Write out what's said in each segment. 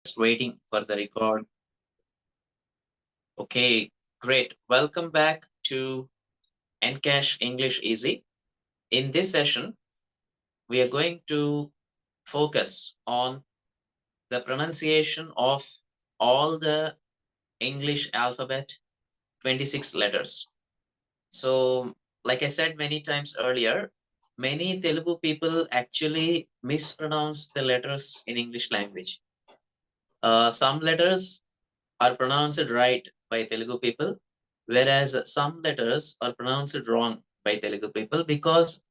Just waiting for the record. Okay, great. Welcome back to Encash English Easy. In this session, we are going to focus on the pronunciation of all the English alphabet, 26 letters. So, like I said many times earlier, many Telugu people actually mispronounce the letters in English language. Some letters are pronounced right by Telugu people, whereas some letters are pronounced wrong by Telugu people because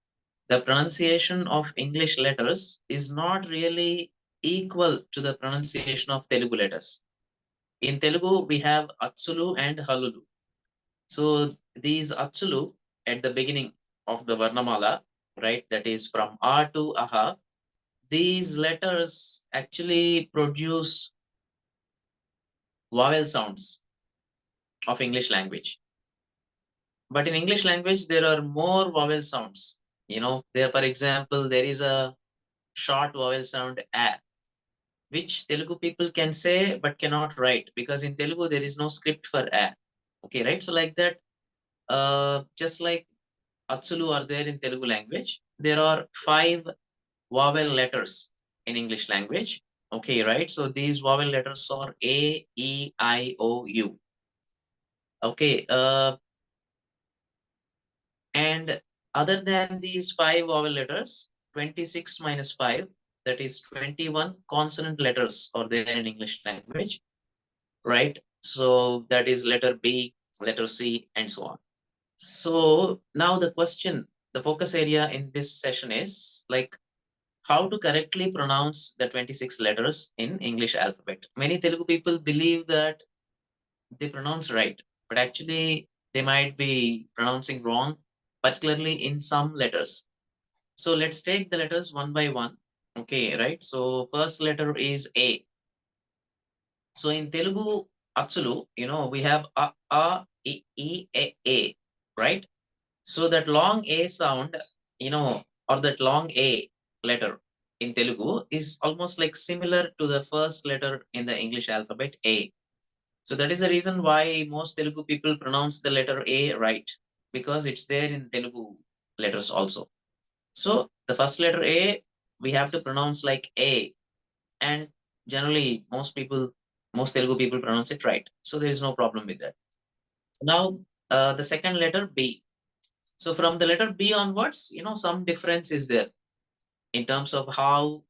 the pronunciation of English letters is not really equal to the pronunciation of Telugu letters. In Telugu, we have Atsulu and Halulu. So these Atsulu at the beginning of the Varnamala, right, that is from A to Aha, these letters actually produce vowel sounds of English language. But in English language, there are more vowel sounds. There, for example, there is a short vowel sound a, which Telugu people can say but cannot write because in Telugu there is no script for a. Okay, right? So like that, just like Atsulu are there in Telugu language, there are 5 vowel letters in English language. Okay, right? So these vowel letters are A, E, I, O, U. Okay, and other than these 5 vowel letters, 26 minus 5, that is 21 consonant letters are there in English language, right? So that is letter B, letter C, and so on. So now the focus area in this session is like how to correctly pronounce the 26 letters in English alphabet. Many Telugu people believe that they pronounce right, but actually they might be pronouncing wrong, particularly in some letters. So let's take the letters one by one. Okay, right? So first letter is A. So in Telugu, Atsulu, we have A, right? So that long A sound, or that long A letter in Telugu is almost like similar to the first letter in the English alphabet, A. So that is the reason why most Telugu people pronounce the letter A right, because it's there in Telugu letters also. So the first letter A, we have to pronounce like A. And generally, most Telugu people pronounce it right. So there is no problem with that. Now, the second letter B. So from the letter B onwards, some difference is there in terms of how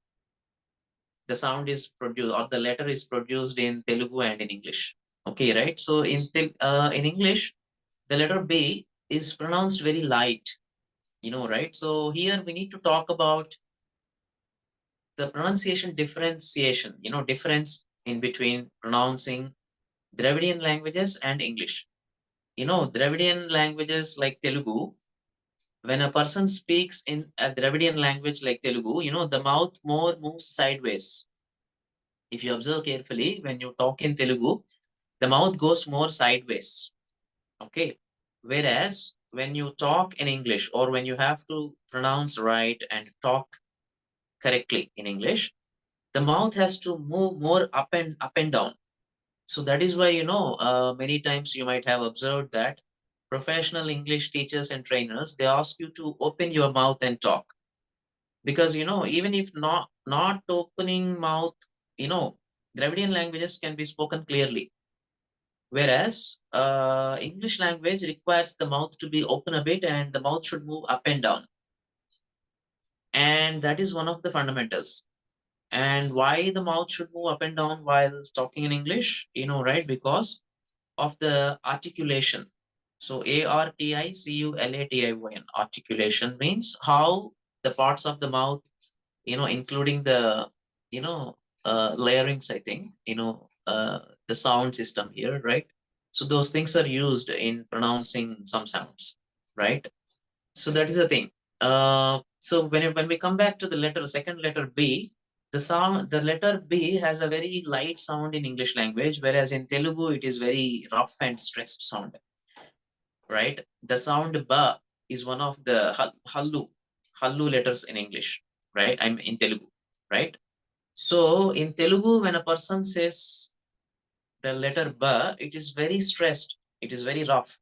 the sound is produced or the letter is produced in Telugu and in English. Okay, right? So in English, the letter B is pronounced very light, right? So here we need to talk about the pronunciation differentiation, difference in between pronouncing Dravidian languages and English. Dravidian languages like Telugu, when a person speaks in a Dravidian language like Telugu, the mouth more moves sideways. If you observe carefully, when you talk in Telugu, the mouth goes more sideways. Okay. Whereas when you talk in English or when you have to pronounce right and talk correctly in English, the mouth has to move more up and down. So that is why, many times you might have observed that professional English teachers and trainers, they ask you to open your mouth and talk. Because, even if not opening mouth, Dravidian languages can be spoken clearly. Whereas English language requires the mouth to be open a bit and the mouth should move up and down. And that is one of the fundamentals. And why the mouth should move up and down while talking in English, right? Because of the articulation. So articulation. Articulation means how the parts of the mouth, including the, layerings, I think, the sound system here, right? So those things are used in pronouncing some sounds, right? So that is the thing. So when we come back to the second letter B, the letter B has a very light sound in English language, whereas in Telugu it is very rough and stressed sound, right? The sound ba is one of the hallu letters in English, right? I'm in Telugu, right? So in Telugu, when a person says the letter B, it is very stressed. It is very rough.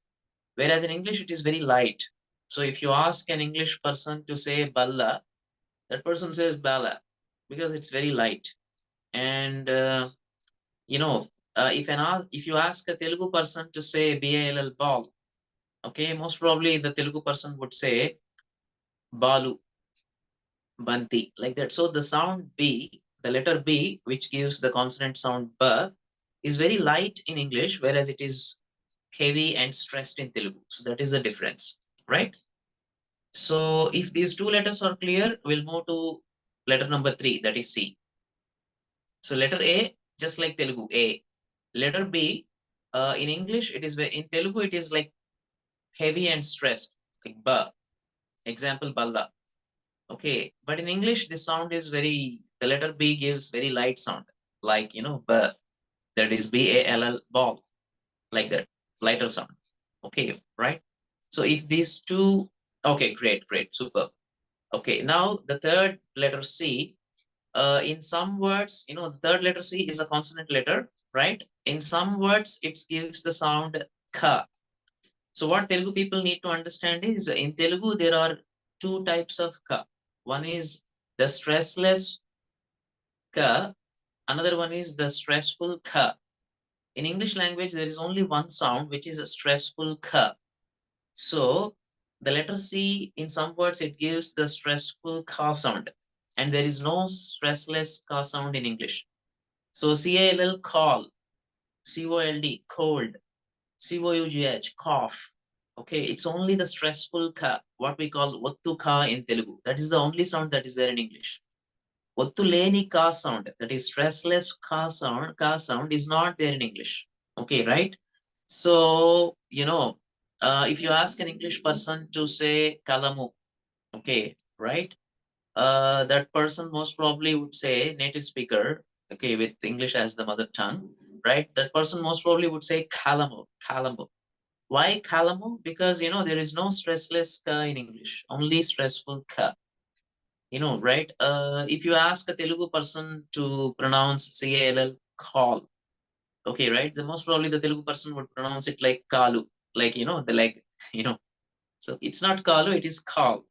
Whereas in English, it is very light. So if you ask an English person to say Balla, that person says Bala because it's very light. And you know, if you ask a Telugu person to say BALL ball, okay, most probably the Telugu person would say Balu, Banti, like that. So the sound B, the letter B, which gives the consonant sound B, is very light in English, whereas it is heavy and stressed in Telugu. So that is the difference, right? So if these two letters are clear, we'll move to letter number 3, that is C. So letter A, just like Telugu, A. Letter B, in English, in Telugu, it is like heavy and stressed, like ba. Example, balla. Okay, but in English, the sound is the letter B gives very light sound, like, ba, that is BALL, ball, like that, lighter sound. Okay, right? So if these two, okay, great, super. Okay, now the third letter C, in some words, the third letter C is a consonant letter, right? In some words, it gives the sound ka. So what Telugu people need to understand is in Telugu, there are two types of ka. One is the stressless ka, another one is the stressful ka. In English language, there is only one sound, which is a stressful ka. So the letter C, in some words, it gives the stressful ka sound, and there is no stressless ka sound in English. So CALL, call, COLD, cold, COUGH, cough. Okay, it's only the stressful ka, what we call Ottu ka in Telugu. That is the only sound that is there in English. Ottu leni ka sound, that is stressless ka sound is not there in English. Okay, right? So, if you ask an English person to say kalamu, okay, right? That person most probably would say, native speaker, okay, with English as the mother tongue, right? That person most probably would say kalamu, kalamu. Why kalamu? Because, there is no stressless ka in English, only stressful ka, right? If you ask a Telugu person to pronounce CALL, call, okay, right? The most probably the Telugu person would pronounce it like kalu, like, the leg, you know. So it's not kalu, it is call.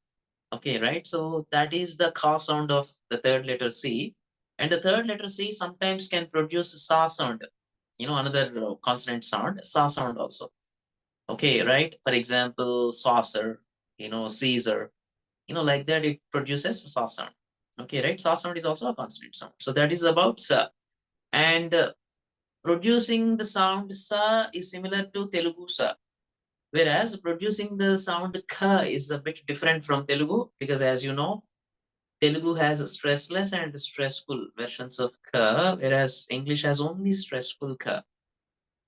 Okay, right? So that is the ka sound of the third letter C. And the third letter C sometimes can produce sa sound, another consonant sound, sa sound also. Okay, right? For example, saucer, Caesar, like that, it produces a sa sound. Okay, right? Sa sound is also a consonant sound. So that is about sa. And producing the sound sa is similar to Telugu sa. Whereas producing the sound ka is a bit different from Telugu because, as you know, Telugu has stressless and stressful versions of ka, whereas English has only stressful ka.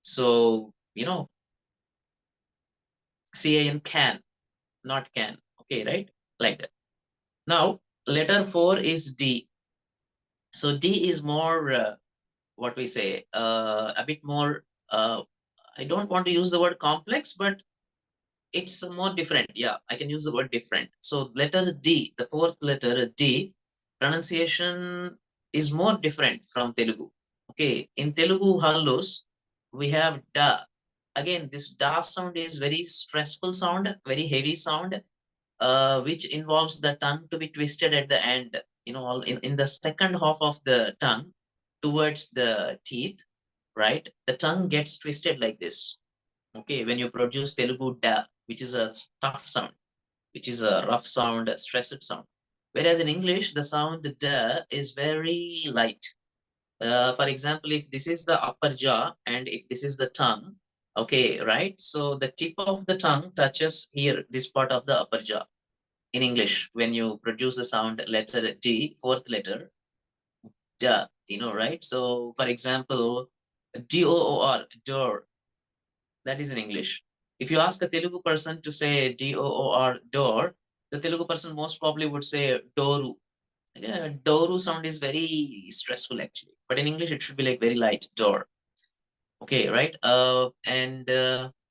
So, can, not can. Okay, right? Like that. Now, letter 4 is D. So D is more, what we say, a bit more, I don't want to use the word complex, but it's more different. Yeah, I can use the word different. So letter D, the fourth letter D, pronunciation is more different from Telugu. Okay, in Telugu hallus, we have da. Again, this da sound is very stressful sound, very heavy sound, which involves the tongue to be twisted at the end, in the second half of the tongue towards the teeth, right? The tongue gets twisted like this. Okay, when you produce Telugu da, which is a tough sound, which is a rough sound, a stressed sound. Whereas in English, the sound da is very light. For example, if this is the upper jaw and if this is the tongue, okay, right? So the tip of the tongue touches here, this part of the upper jaw. In English, when you produce the sound letter D, fourth letter, da, right? So for example, DOOR, door, that is in English. If you ask a Telugu person to say DOOR, door, the Telugu person most probably would say doru. Yeah, doru sound is very stressful actually, but in English it should be like very light, door. Okay, right? And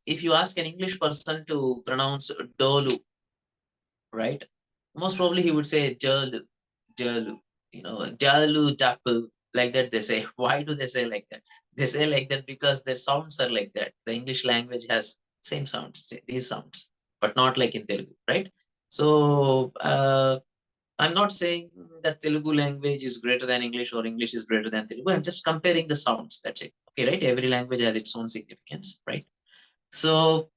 if you ask an English person to pronounce dolu, right? Most probably he would say Jalu, Jalu. Dalu, Dapu, like that they say. Why do they say like that? They say like that because their sounds are like that. The English language has same sounds, these sounds, but not like in Telugu, right? So I'm not saying that Telugu language is greater than English or English is greater than Telugu. I'm just comparing the sounds. That's it. Okay, right? Every language has its own significance, right? So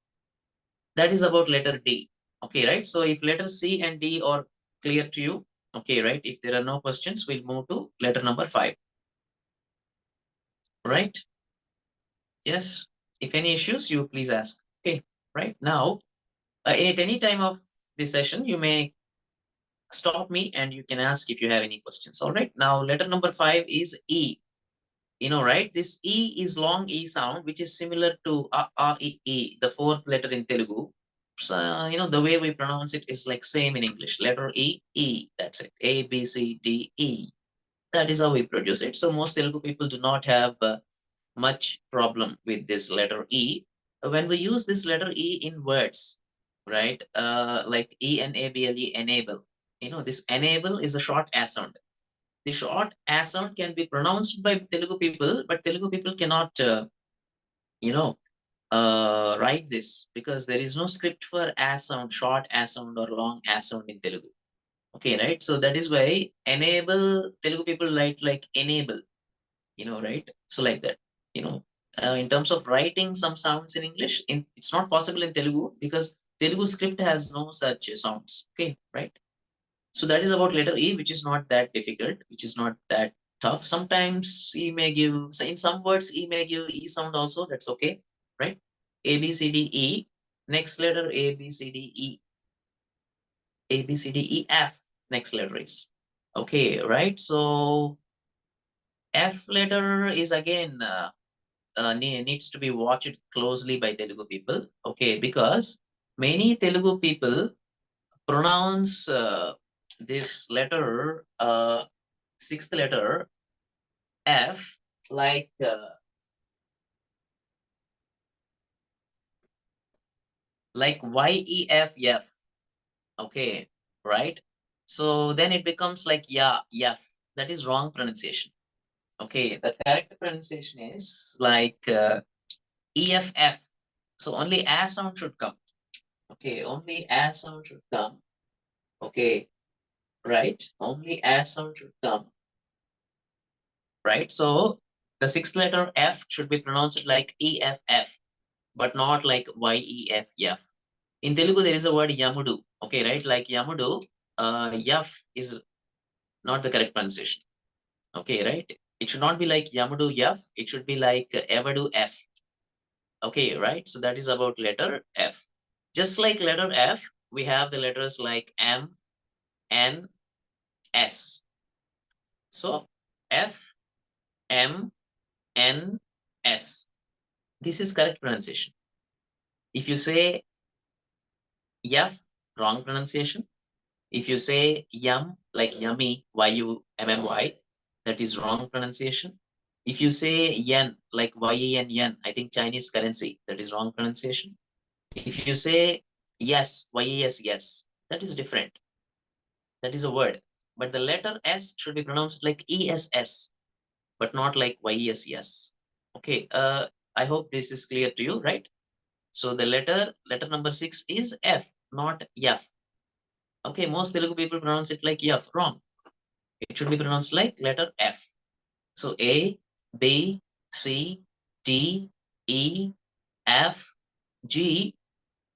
that is about letter D. Okay, right? So if letter C and D are clear to you, okay, right? If there are no questions, we'll move to letter number 5. Right? Yes. If any issues, you please ask. Okay, right? Now, at any time of this session, you may stop me and you can ask if you have any questions. All right. Now, letter number 5 is E. Right? This E is long E sound, which is similar to E, the fourth letter in Telugu. So, the way we pronounce it is like same in English. Letter E, E. That's it. A, B, C, D, E. That is how we produce it. So most Telugu people do not have much problem with this letter E. When we use this letter E in words, right? Like ENABLE, enable. This enable is a short A sound. The short A sound can be pronounced by Telugu people, but Telugu people cannot, write this because there is no script for A sound, short A sound or long A sound in Telugu. Okay, right? So that is why enable, Telugu people write like enable, right? So like that, you know, in terms of writing some sounds in English, it's not possible in Telugu because Telugu script has no such sounds. Okay, right? So that is about letter E, which is not that difficult, which is not that tough. Sometimes E may give, so in some words, E may give E sound also. That's okay, right? A, B, C, D, E. Next letter A, B, C, D, E. A, B, C, D, E, F. Next letter is. Okay, right? So F letter is again needs to be watched closely by Telugu people. Okay, because many Telugu people pronounce this letter, sixth letter F, like YEF. Okay, right? So then it becomes like yef. That is wrong pronunciation. Okay, the correct pronunciation is like EFF. So only A sound should come. Okay, only A sound should come. Okay, right? Only A sound should come. Right? So the sixth letter F should be pronounced like EFF, but not like YEFF. In Telugu, there is a word Yamudu. Okay, right? Like Yamudu, Yaf is not the correct pronunciation. Okay, right? It should not be like Yamudu Yaf. It should be like Evadu F. Okay, right? So that is about letter F. Just like letter F, we have the letters like M, N, S. So F, M, N, S. This is correct pronunciation. If you say Yaf, wrong pronunciation. If you say yum, like yummy, YUMMY, that is wrong pronunciation. If you say yen, like YEN, I think Chinese currency, that is wrong pronunciation. If you say yes, YES, yes, that is different. That is a word. But the letter S should be pronounced like ESS, but not like YES, yes. Okay, I hope this is clear to you, right? So the letter number 6 is F, not F. Okay, most Telugu people pronounce it like F, wrong. It should be pronounced like letter F. So A, B, C, D, E, F, G.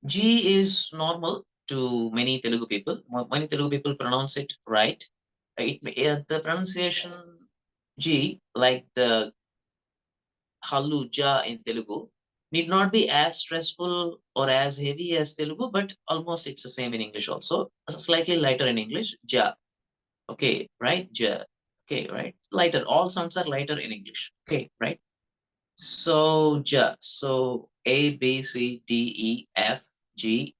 G is normal to many Telugu people. Many Telugu people pronounce it right. The pronunciation G, like the Haluja in Telugu, need not be as stressful or as heavy as Telugu, but almost it's the same in English also. Slightly lighter in English, Ja. Okay, right? Ja. Okay, right? Lighter. All sounds are lighter in English. Okay, right? So Ja. So A, B, C, D, E, F, G.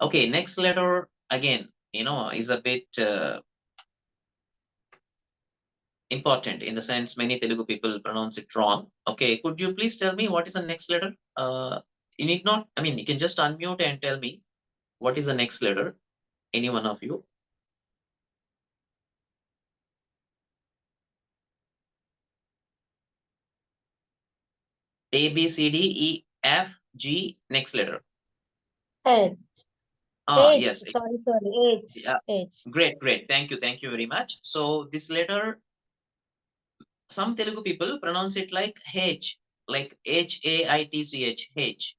Okay, next letter again, is a bit important in the sense many Telugu people pronounce it wrong. Okay, could you please tell me what is the next letter? You need not, I mean, you can just unmute and tell me what is the next letter, any one of you. A, B, C, D, E, F, G, next letter. H. Yes. Sorry. H. Yeah. H. Great. Thank you very much. So this letter, some Telugu people pronounce it like H, like H-A-I-T-C-H, H.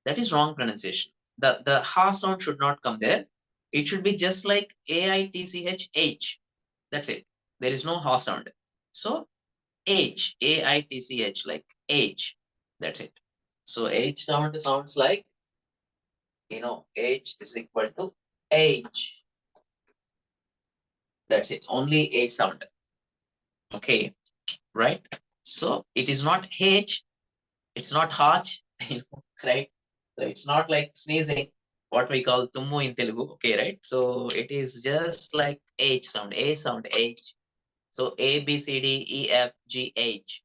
That is wrong pronunciation. The ha sound should not come there. It should be just like A-I-T-C-H, H. That's it. There is no ha sound. So H, A-I-T-C-H, like H. That's it. So H sound sounds like, H is equal to H. That's it. Only H sound. Okay, right? So it is not H, it's not H, right? So it's not like sneezing, what we call tummu in Telugu. Okay, right? So it is just like H sound, A sound, H. So A, B, C, D, E, F, G, H.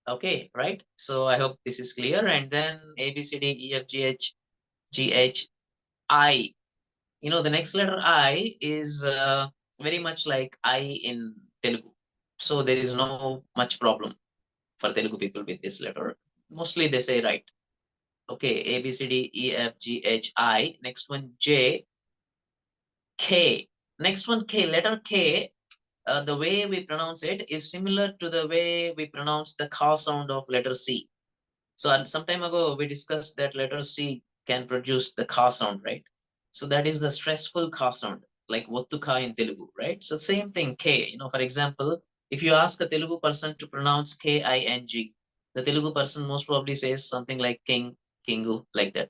Okay, right? So I hope this is clear. And then A, B, C, D, E, F, G, H, G, H, I. The next letter I is very much like I in Telugu. So there is no much problem for Telugu people with this letter. Mostly they say right. Okay, A, B, C, D, E, F, G, H, I. Next one, J, K. Next one, K. Letter K, the way we pronounce it is similar to the way we pronounce the ka sound of letter C. So some time ago, we discussed that letter C can produce the ka sound, right? So that is the stressful ka sound, like Wattuka in Telugu, right? So same thing, K. For example, if you ask a Telugu person to pronounce King, the Telugu person most probably says something like king, kingu, like that.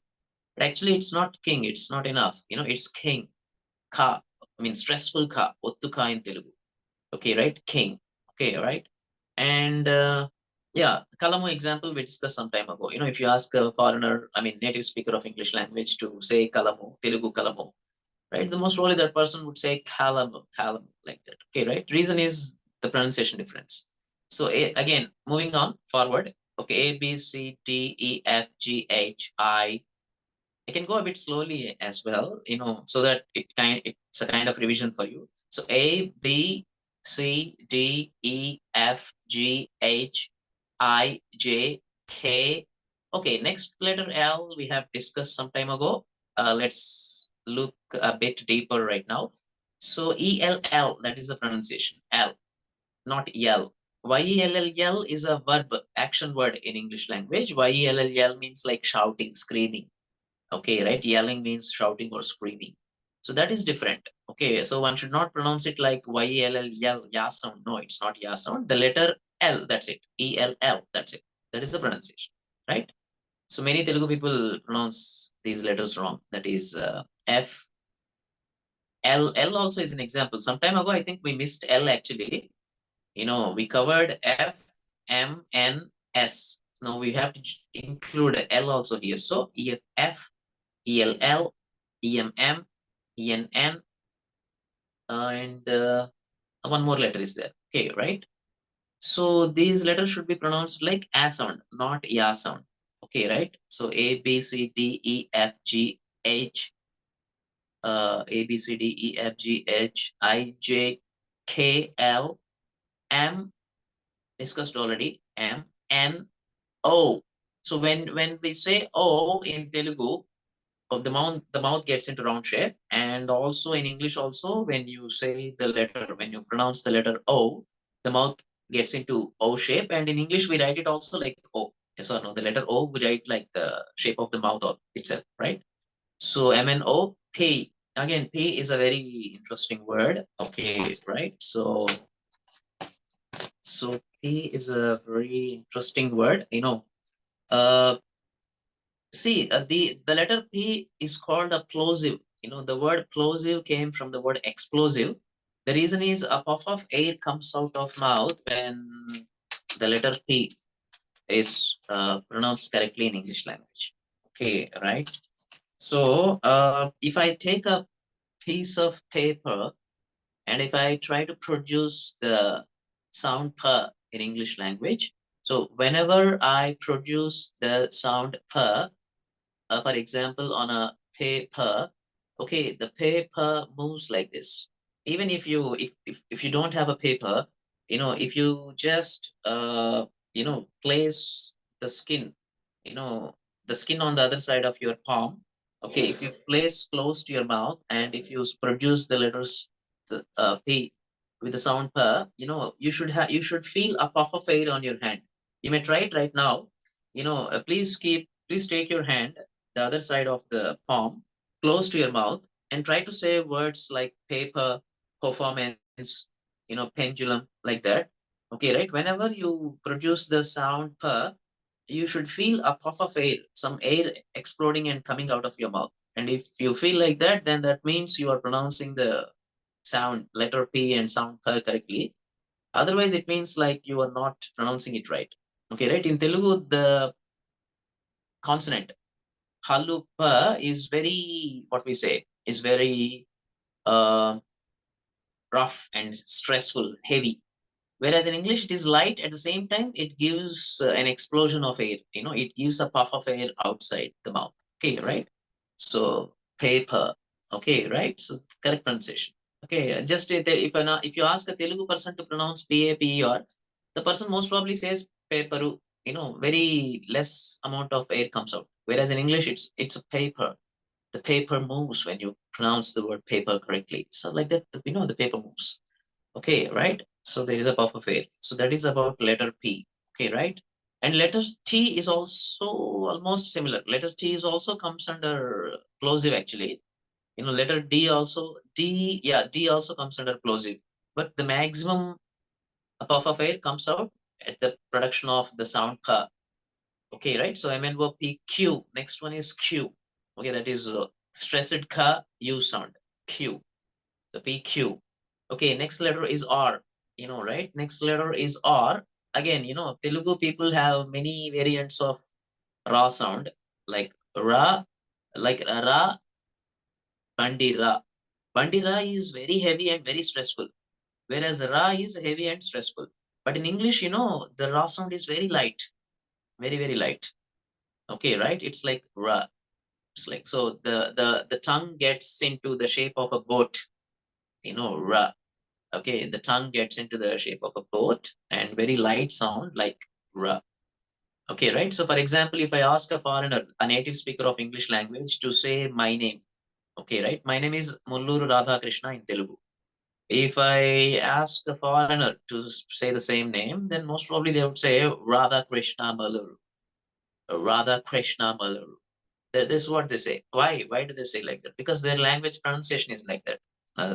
But actually, it's not king. It's not enough. It's king, ka. I mean, stressful ka, Wattuka in Telugu. Okay, right? King. Okay, right? And yeah, Kalamu example we discussed some time ago. If you ask a foreigner, I mean, native speaker of English language to say Kalamu, Telugu Kalamu, right? The most probably that person would say Kalamu, Kalamu, like that. Okay, right? Reason is the pronunciation difference. So again, moving on forward. Okay, A, B, C, D, E, F, G, H, I can go a bit slowly as well, so that it's a kind of revision for you. So A, B, C, D, E, F, G, H, I, J, K. Okay, next letter L we have discussed some time ago. Let's look a bit deeper right now. So ELL, that is the pronunciation. L, not yell. YELL is a verb, action word in English language. YELL means like shouting, screaming. Okay, right? Yelling means shouting or screaming. So that is different. Okay, so one should not pronounce it like YELL, yell, ya sound. No, it's not ya sound. The letter L, that's it. ELL, that's it. That is the pronunciation, right? So many Telugu people pronounce these letters wrong. That is F, L. L also is an example. Some time ago, I think we missed L actually. We covered F, M, N, S. Now we have to include L also here. So EF, ELL, EMM, ENN, and one more letter is there. Okay, right? So these letters should be pronounced like A sound, not Ya sound. Okay, right? So A, B, C, D, E, F, G, H, A, B, C, D, E, F, G, H, I, J, K, L, M, discussed already, M, N, O. So when we say O in Telugu, of the mouth gets into round shape, and also in English also, when you say the letter, when you pronounce the letter O, the mouth gets into O shape, and in English we write it also like O. Yes or no? The letter O we write like the shape of the mouth itself, right? So MNO, P. Again, P is a very interesting word. Okay, right? So P is a very interesting word. Uh, See, the letter P is called a plosive. The word plosive came from the word explosive. The reason is a puff of air comes out of mouth when the letter P is pronounced correctly in English language. Okay, right? So if I take a piece of paper and if I try to produce the sound per in English language, so whenever I produce the sound per, for example, on a paper, okay, the paper moves like this. Even if you don't have a paper, if you just place the skin the skin on the other side of your palm. Okay, if you place close to your mouth and if you produce the letters P with the sound P, you should feel a puff of air on your hand. You may try it right now. Please take your hand, the other side of the palm, close to your mouth, and try to say words like paper, performance, pendulum, like that. Okay, right? Whenever you produce the sound P, you should feel a puff of air, some air exploding and coming out of your mouth. And if you feel like that, then that means you are pronouncing the sound letter P and sound P correctly. Otherwise, it means like you are not pronouncing it right. Okay, right? In Telugu, the consonant halu P is very, what we say, is very uh, rough and stressful, heavy. Whereas in English, it is light. At the same time, it gives an explosion of air. It gives a puff of air outside the mouth. Okay, right? So paper. Okay, right? So correct pronunciation. Okay, just if you ask a Telugu person to pronounce P-A-P-E-R, the person most probably says paperu. Very less amount of air comes out. Whereas in English, it's a paper. The paper moves when you pronounce the word paper correctly. So like that, the paper moves. Okay, right? So there is a puff of air. So that is about letter P. Okay, right? And letter T is also almost similar. Letter T is also comes under plosive actually. Letter D also, D also comes under plosive. But the maximum puff of air comes out at the production of the sound K. Okay, right? So MNOPQ. Next one is Q. Okay, that is stressed K, U sound. Q. The PQ. Okay, next letter is R. Right? Next letter is R. Again, Telugu people have many variants of Ra sound, like Ra, like Ra, Bandira. Bandira is very heavy and very stressful, whereas Ra is heavy and stressful. But in English, the Ra sound is very light, very, very light. Okay, right? It's like Ra. It's like, so the tongue gets into the shape of a boat, Ra. Okay, the tongue gets into the shape of a boat and very light sound like R. Okay, right? So for example, if I ask a foreigner, a native speaker of English language, to say my name, okay, right? My name is Molluru RadhaKrishna in Telugu. If I ask a foreigner to say the same name, then most probably they would say RadhaKrishna Molluru. RadhaKrishna Molluru. This is what they say. Why? Why do they say like that? Because their language pronunciation is like that.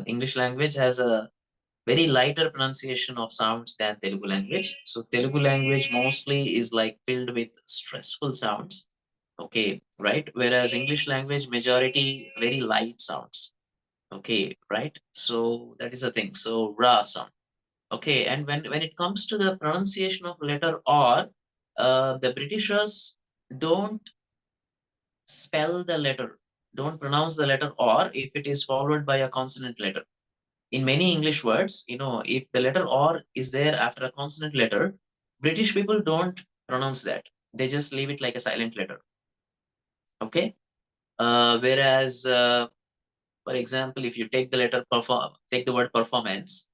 English language has a very lighter pronunciation of sounds than Telugu language. So Telugu language mostly is like filled with stressful sounds. Okay, right? Whereas English language majority very light sounds. Okay, right? So that is the thing. So ra sound. Okay, and when it comes to the pronunciation of letter R, the Britishers don't spell the letter, don't pronounce the letter R if it is followed by a consonant letter. In many English words, if the letter or is there after a consonant letter, British people don't pronounce that. They just leave it like a silent letter. Okay. Whereas, for example, if you take the letter take the word performance,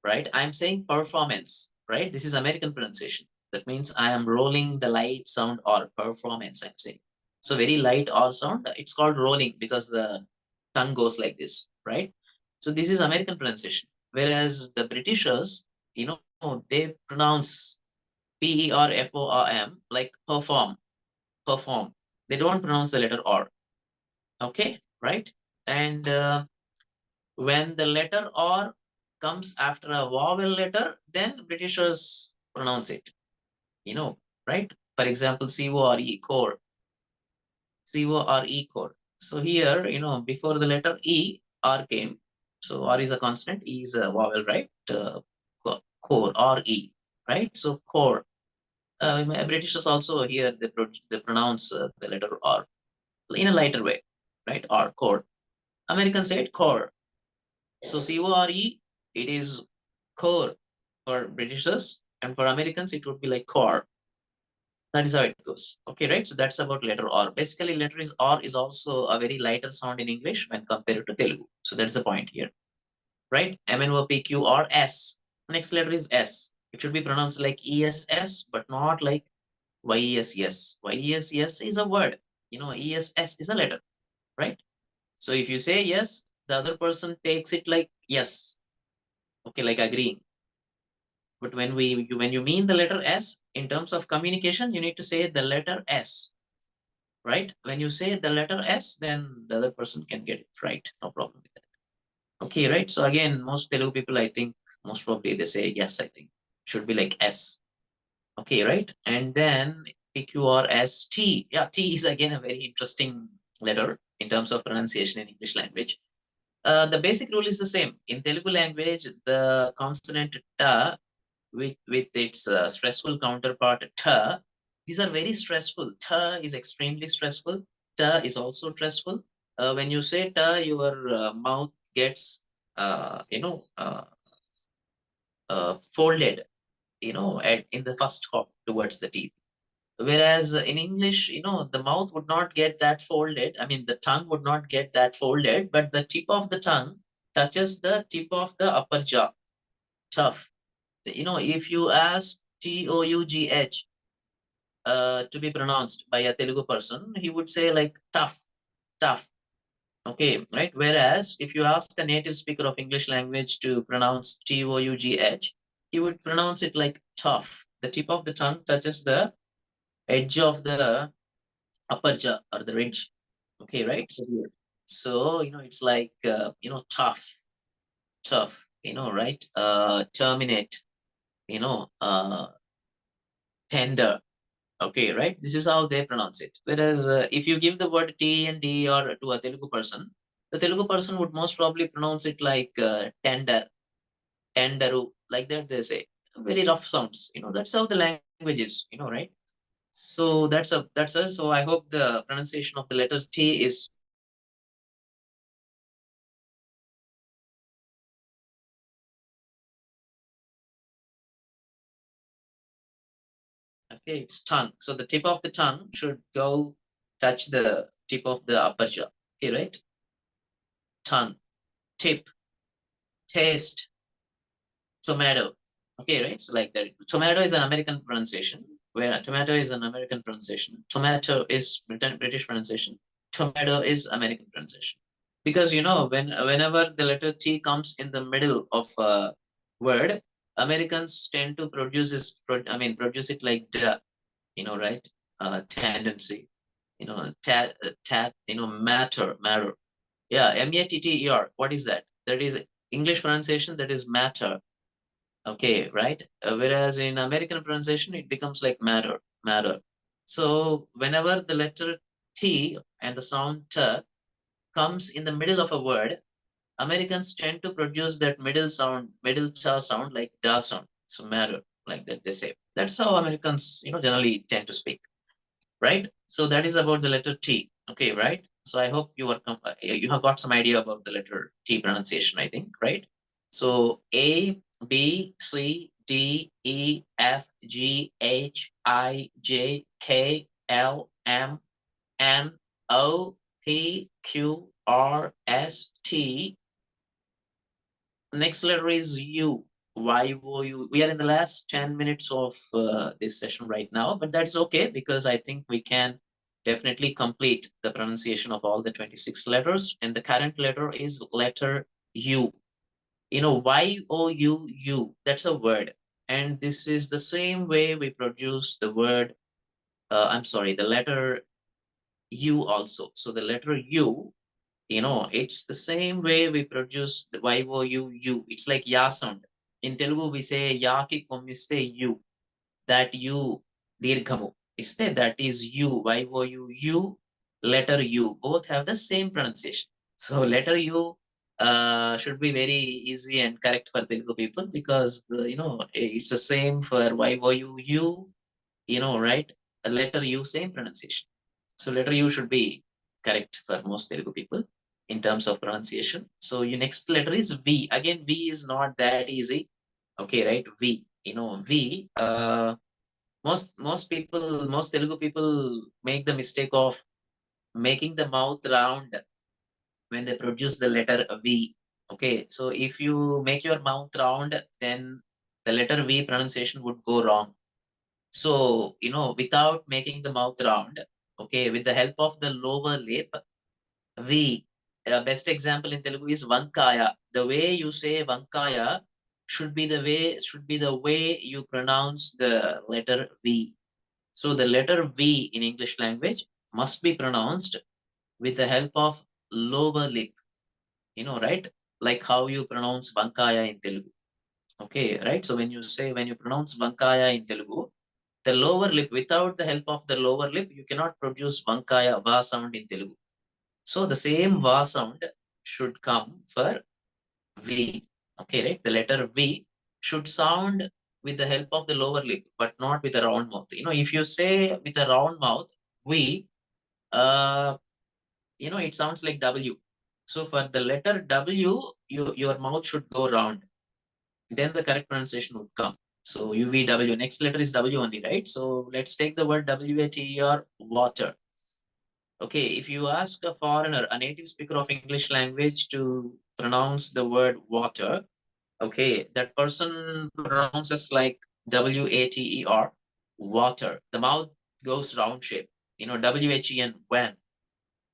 right? I'm saying performance, right? This is American pronunciation. That means I am rolling the light sound or performance, I'm saying. So very light or sound, it's called rolling because the tongue goes like this, right? So this is American pronunciation. Whereas the Britishers, they pronounce PERFORM like perform. They don't pronounce the letter or. Okay, right? And when the letter or comes after a vowel letter, then Britishers pronounce it, right? For example, CORE, core, CORE, core. So here, before the letter E, R came. So R is a consonant, E is a vowel, right? Core, R-E, right? So core. Britishers also here, they pronounce the letter R in a lighter way, right? R, core. Americans say it core. So CORE, it is core for Britishers, and for Americans, it would be like core. That is how it goes. Okay, right? So that's about letter R. Basically, letter is R is also a very lighter sound in English when compared to Telugu. So that's the point here, right? MNOPQRS. Next letter is S. It should be pronounced like ESS, but not like YESS. YESS is a word. ESS is a letter, right? So if you say yes, the other person takes it like yes. Okay, like agreeing. But when you mean the letter S in terms of communication, you need to say the letter S, right? When you say the letter S, then the other person can get it right. No problem with that. Okay, right? So again, most Telugu people, I think, most probably they say yes, I think. Should be like S. Okay, right? And then PQRST. Yeah, T is again a very interesting letter in terms of pronunciation in English language. The basic rule is the same. In Telugu language, the consonant ta with its stressful counterpart ta, these are very stressful. Ta is extremely stressful. Ta is also stressful. When you say ta, your mouth gets, folded, in the first hop towards the teeth. Whereas in English, the mouth would not get that folded. I mean, the tongue would not get that folded, but the tip of the tongue touches the tip of the upper jaw. Tough. If you ask TOUGH to be pronounced by a Telugu person, he would say like tough, tough. Okay, right? Whereas if you ask a native speaker of English language to pronounce TOUGH, he would pronounce it like tough. The tip of the tongue touches the edge of the upper jaw or the ridge. Okay, right? So it's like tough, tough, right? Terminate, tender. Okay, right? This is how they pronounce it. Whereas if you give the word T and D or to a Telugu person, the Telugu person would most probably pronounce it like tender, tenderu, like that they say. Very rough sounds. That's how the language is, right? So that's a. So I hope the pronunciation of the letter T is okay. It's tongue. So the tip of the tongue should go touch the tip of the upper jaw. Okay, right? Tongue, tip, taste, tomato. Okay, right? So like that. Tomato is an American pronunciation, where tomato is an American pronunciation. Tomato is British pronunciation. Tomato is American pronunciation. Because whenever the letter T comes in the middle of a word, Americans tend to produce it like the, right? Tendency, matter. Yeah, matter. What is that? That is English pronunciation. That is matter. Okay, right? Whereas in American pronunciation, it becomes like matter, matter. So whenever the letter T and the sound T comes in the middle of a word, Americans tend to produce that middle cha sound like da sound. So matter, like that they say. That's how Americans, generally tend to speak, right? So that is about the letter T. Okay, right? So I hope you have got some idea about the letter T pronunciation, I think, right? So A, B, C, D, E, F, G, H, I, J, K, L, M, N, O, P, Q, R, S, T. Next letter is U. YOU. We are in the last 10 minutes of this session right now, but that's okay because I think we can definitely complete the pronunciation of all the 26 letters. And the current letter is letter U. YOUU, that's a word. And this is the same way we produce the word, the letter U also. So the letter U, it's the same way we produce the YOUU. It's like ya sound. In Telugu, we say ya ki kommiste you. That you, dirghamu. Iste, that is you. YOUU, letter U. Both have the same pronunciation. So letter U should be very easy and correct for Telugu people because, it's the same for YOUU, right? A letter U, same pronunciation. So letter U should be correct for most Telugu people in terms of pronunciation. So your next letter is V. Again, V is not that easy. Okay, right? V. V. Most Telugu people make the mistake of making the mouth round when they produce the letter V. Okay, so if you make your mouth round, then the letter V pronunciation would go wrong. So, without making the mouth round, okay, with the help of the lower lip, we, best example in Telugu is Vankaya. The way you say Vankaya should be the way you pronounce the letter V. So the letter V in English language must be pronounced with the help of lower lip, right? Like how you pronounce Vankaya in Telugu. Okay, right? So when you pronounce Vankaya in Telugu, the lower lip, without the help of the lower lip, you cannot produce Vankaya, Va sound in Telugu. So the same Va sound should come for V. Okay, right? The letter V should sound with the help of the lower lip, but not with a round mouth. If you say with a round mouth, V, uh, it sounds like W. So for the letter W, your mouth should go round. Then the correct pronunciation would come. So UVW, next letter is W only, right? So let's take the word WATER, water. Okay, if you ask a foreigner, a native speaker of English language, to pronounce the word water, okay, that person pronounces like WATER, water. The mouth goes round shape. WHEN, when.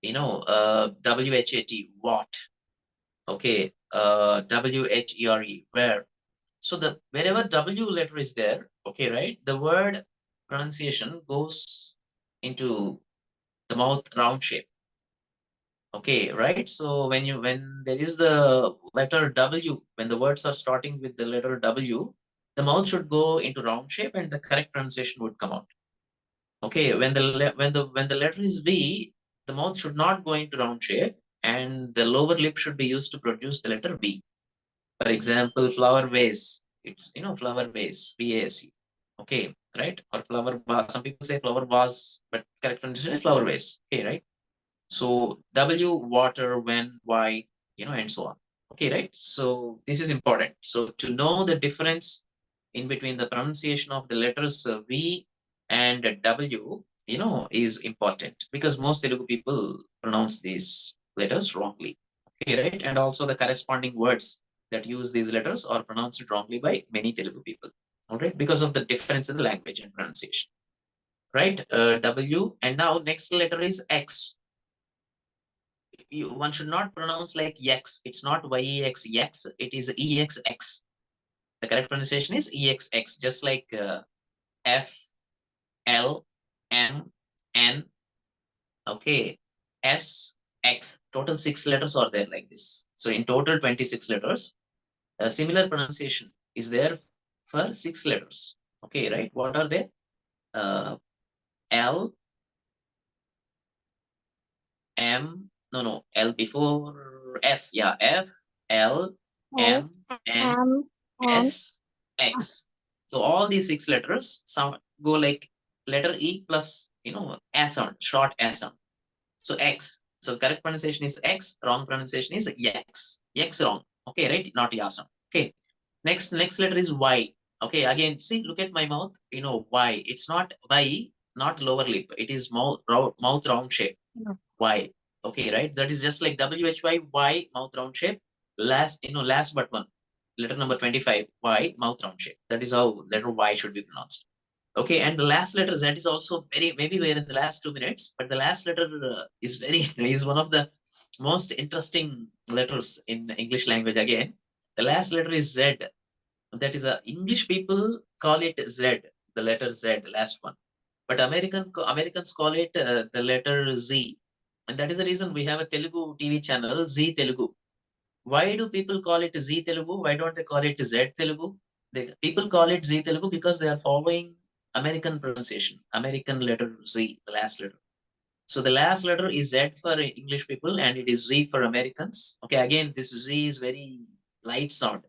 WHAT, what. Okay, WHERE, where. So the wherever W letter is there, okay, right, the word pronunciation goes into the mouth round shape. Okay, right? So when there is the letter W, when the words are starting with the letter W, the mouth should go into round shape and the correct pronunciation would come out. Okay, when the letter is V, the mouth should not go into round shape and the lower lip should be used to produce the letter V. For example, flower vase. It's flower vase, VASE. Okay, right? Or flower vase. Some people say flower vase, but correct pronunciation is flower vase. Okay, right? So W, water, when, why, and so on. Okay, right? So this is important. So to know the difference in between the pronunciation of the letters V and W, is important because most Telugu people pronounce these letters wrongly. Okay, right? And also the corresponding words that use these letters are pronounced wrongly by many Telugu people. All right, because of the difference in the language and pronunciation. Right? W, and now next letter is X. One should not pronounce like X. It's not YEX, X. It is EXX. The correct pronunciation is EXX, just like F, L, M, N, okay, S, X. Total 6 letters are there like this. So in total 26 letters. A similar pronunciation is there for 6 letters. Okay, right? What are they? L, M, no, L before F. Yeah, F, L, M, N, S, X. So all these 6 letters sound go like letter E plus A sound, short A sound. So X. So correct pronunciation is X, wrong pronunciation is X. X wrong. Okay, right? Not Ya sound. Okay. Next letter is Y. Okay, again, see, look at my mouth. Y. It's not Y, not lower lip. It is mouth round shape. Y. Okay, right? That is just like WHY, mouth round shape. Last but one. Letter number 25, Y, mouth round shape. That is how letter Y should be pronounced. Okay, and the last letter Z is also maybe we're in the last 2 minutes, but the last letter is is one of the most interesting letters in English language again. The last letter is Z. That is English people call it Z, the letter Z, the last one. But Americans call it the letter Z. And that is the reason we have a Telugu TV channel, Z Telugu. Why do people call it Z Telugu? Why don't they call it Z Telugu? People call it Z Telugu because they are following American pronunciation, American letter Z, the last letter. So the last letter is Z for English people and it is Z for Americans. Okay, again, this Z is very light sound.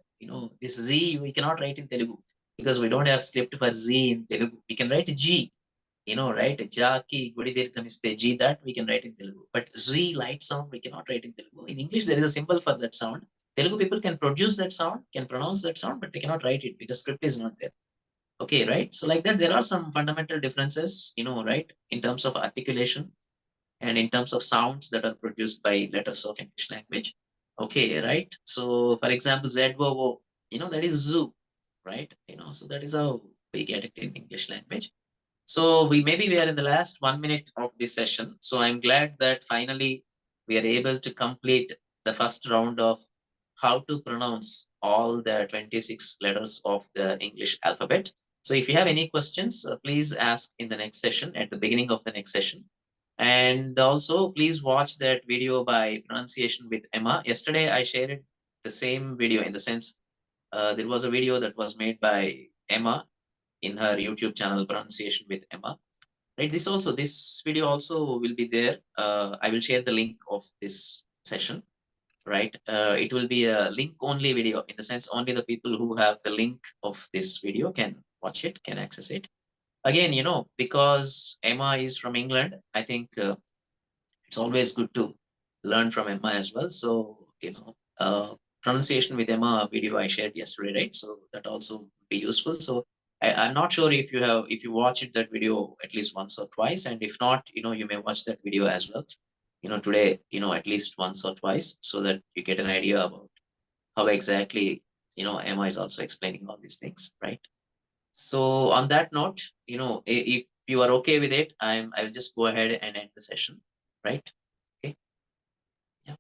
This Z we cannot write in Telugu because we don't have script for Z in Telugu. We can write G, right? Jaki Gudi Dirkamiste G, that we can write in Telugu. But Z light sound we cannot write in Telugu. In English, there is a symbol for that sound. Telugu people can produce that sound, can pronounce that sound, but they cannot write it because script is not there. Okay, right? So like that, there are some fundamental differences, right, in terms of articulation and in terms of sounds that are produced by letters of English language. Okay, right? So for example, ZOO, that is zoo, right? So that is how we get it in English language. So we are in the last 1 minute of this session. So I'm glad that finally we are able to complete the first round of how to pronounce all the 26 letters of the English alphabet. So if you have any questions, please ask in the next session, at the beginning of the next session. And also please watch that video by pronunciation with Emma. Yesterday I shared the same video, in the sense there was a video that was made by Emma in her YouTube channel, pronunciation with Emma. Right, this video also will be there. I will share the link of this session. Right, it will be a link only video, in the sense only the people who have the link of this video can watch it, can access it. Again, because Emma is from England, I think it's always good to learn from Emma as well. So, pronunciation with Emma video I shared yesterday, right? So that also be useful. So I'm not sure if you watched that video at least once or twice, and if not, you may watch that video as well. Today, at least once or twice, so that you get an idea about how exactly, Emma is also explaining all these things, right? So on that note, if you are okay with it, I'll just go ahead and end the session, right? Okay. Yeah.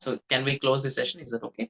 So can we close the session? Is that okay?